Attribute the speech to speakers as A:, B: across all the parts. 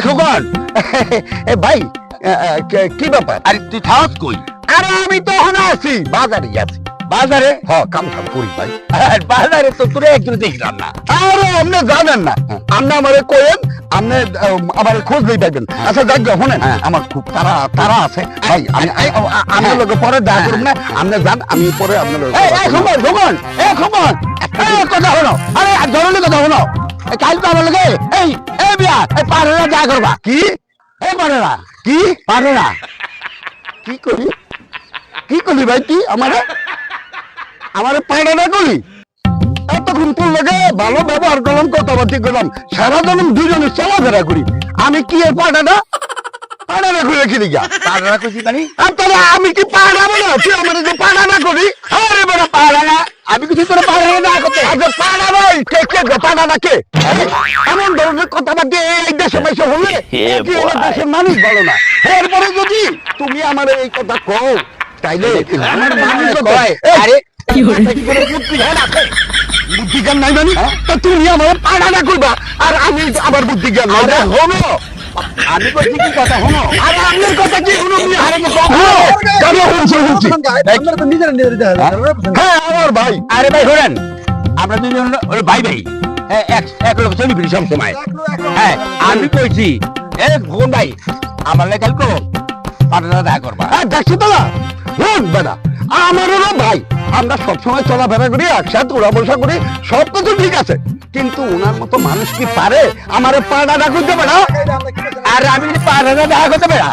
A: খোকন ভাই কি ব্যাপার?
B: আরে তুই থাকস কই?
A: আরে আমি তো ওখানে আছি, বাজারে আছি।
B: বাজারে?
A: কাম করি ভাই।
B: আর বাজারে তো তোরে একদিন দেখলাম না।
A: আরে আপনি জানেন না, আপনি আমারে কইেন, আপনি আবার খোঁজ দিয়ে পাইবেন। আচ্ছা যাক শোনেন, আমার খুব তারা আছে ভাই, আমি লোকে পরে দেখা করব না, আপনি যান, আমি পরে আপনার
B: খোকন কথা শোনো, আরে জরুরি কথা শোনো। কাল তো আমার লগে এই বিয়া এই পাড়েরা যা করবা।
A: কি
B: এই পাড়েরা
A: কি
B: পাড়েরা
A: কি করলি ভাই? তুই আমারে পাড়া না করলি? এতক্ষণ তোর লগে ভালো ব্যবহার করলাম, কথাবার্তা করলাম, সারা দিন দুজনে চলাফেরা করি, আমি কি এর পাড়াটা করে কি দিঘা
B: পাড়েরা কইছি জানি?
A: আমি কি পাড়া বলে? তুই আমার যে পাড়া না করি?
B: আরে বড় পাড়া না, আমি কিছু তোর পাড়েরা না করতে।
A: আচ্ছা পাড়া ভাই কে পাড়া না কে? এমন ধরনের কথাবার্তা এই দেশে মাইসে হলে কি আমার দেশের মানুষ ভালো না? এরপরে যদি তুমি আমার এই কথা কও, তাইলে আমার মানুষ
B: কয় আরে
A: বুদ্ধি জ্ঞান নাই মানে? তা তুমি আমার পাড়া না করবা আর আমি আমার বুদ্ধি জ্ঞান নাই? হলো
B: আমি কইছি কি কথা শোনো।
A: আরে আপনার কথা কি শুনো?
B: আরে
A: হ্যাঁ আমার ভাই।
B: আরে ভাই শোনেন, আমরা দুজন ভাই ভাই, এক লোক চলি ফিরি সব সময়। হ্যাঁ আমি কইছি এ ফোন ভাই আমার লেগে কালকে পাড়াটা দেখা করবা।
A: দেখছি তো না বেটা, আমারও ভাই, আমরা সবসময় চলাফেরা করি, একসাথে উড়া বসা করি, সব তো ঠিক আছে, কিন্তু ওনার মতো মানুষ কি পারে আমার পাড়াটা করতে পারে?
B: আর আমি যদি পাড়াটা দেখা করতে পারা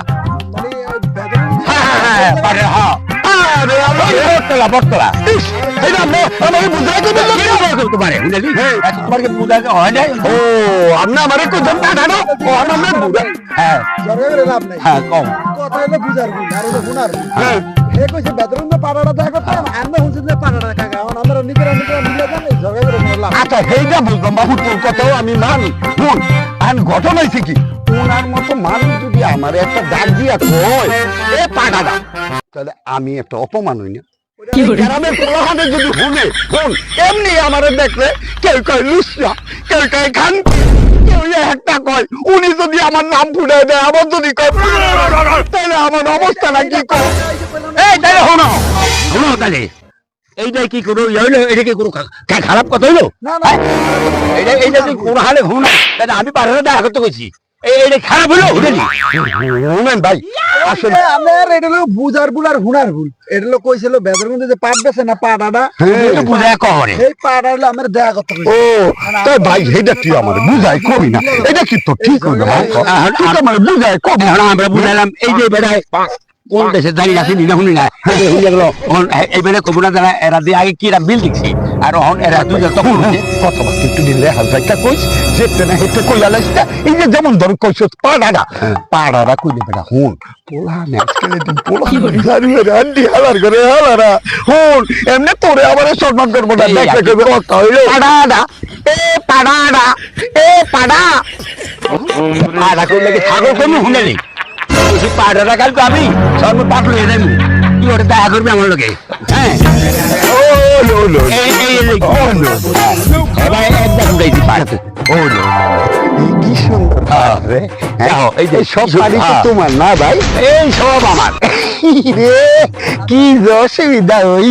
B: বটতলা
A: আচ্ছা সেইটা বুঝলাম বাবু, তোর কথাও আমি মানি। ঘটনা হয়েছে কি, ওনার মতো মানুষ যদি আমার একটা ডাক দিয়া কয় এ পাড়াটা, তাহলে আমি একটা অপমান হই না? গ্রামের প্রহানে যদি শুনে শোন, এমনি আমারে দেখলে কেউ কয় লুসা, কেউ কয় খান, কেউ একটা কয়, উনি যদি আমার নাম ফুটাই দেয়, আমার যদি কয় তাহলে আমার অবস্থাটা কি কয়?
B: এই তাহলে শোনো শোনো, তাহলে এইটাই কি করো? এটা কি করো খারাপ কথা হইলো? এইটা তুই কোন হালে শোনো, আমি পাড়াটা দেখা করতে কইছি, এইটা খারাপ হইলো?
A: শুনেন ভাই, আসলে
C: আমার এটা হলো বুঝার ভুল আর হুনার ভুল। এটা হলো কইছিল বেদরগঞ্জে যে পাট বেছে না পাটাটা,
B: বুঝায় করে
C: এই পাটা হলো আমার দেখা করতে কইছে।
A: ও তাই ভাই, এটা কি আমার বুঝাই করি না? এটা কি তো ঠিক হবে? আমার বুঝাই কব
B: আমরা বুঝাইলাম এই যে বেড়ায় কোন দেশে জানি না, চিনি না, শুনি না, শুনে গেল এই বেড়ে কবু না জানা এরা দিয়ে আগে কি বিল দিচ্ছি, আর এরা দুজন তখন
A: কথাবার্তা একটু দিলে হাজারটা কইস, যেতে না হেঁটে কইয়া লাগছে, এই যে যেমন ধর কইস পাড়ারা কইলে বেটা হুন পোলা আজকাল পোলা আন্ডি হালার করে হালারা হুন, এমনি তোরে আমার সম্মান করবো না, দেখে কইবে কথা হইলো
B: পাড়াডা এ পাড়াডা এ পাড়া পাড়া করলে কি ছাগল কমে শুনে নেই পাড়াটা কাল তো আমি সর্ব পাঠ লয়ে যাবি, কি ওটা দেখা করবি আমার লোকে? হ্যাঁ একদম পাড়াতে
A: কি সুন্দর রে, এই যে সব বাড়ি তোমার না ভাই?
B: এই সব আমার।
A: কি অসুবিধা ওই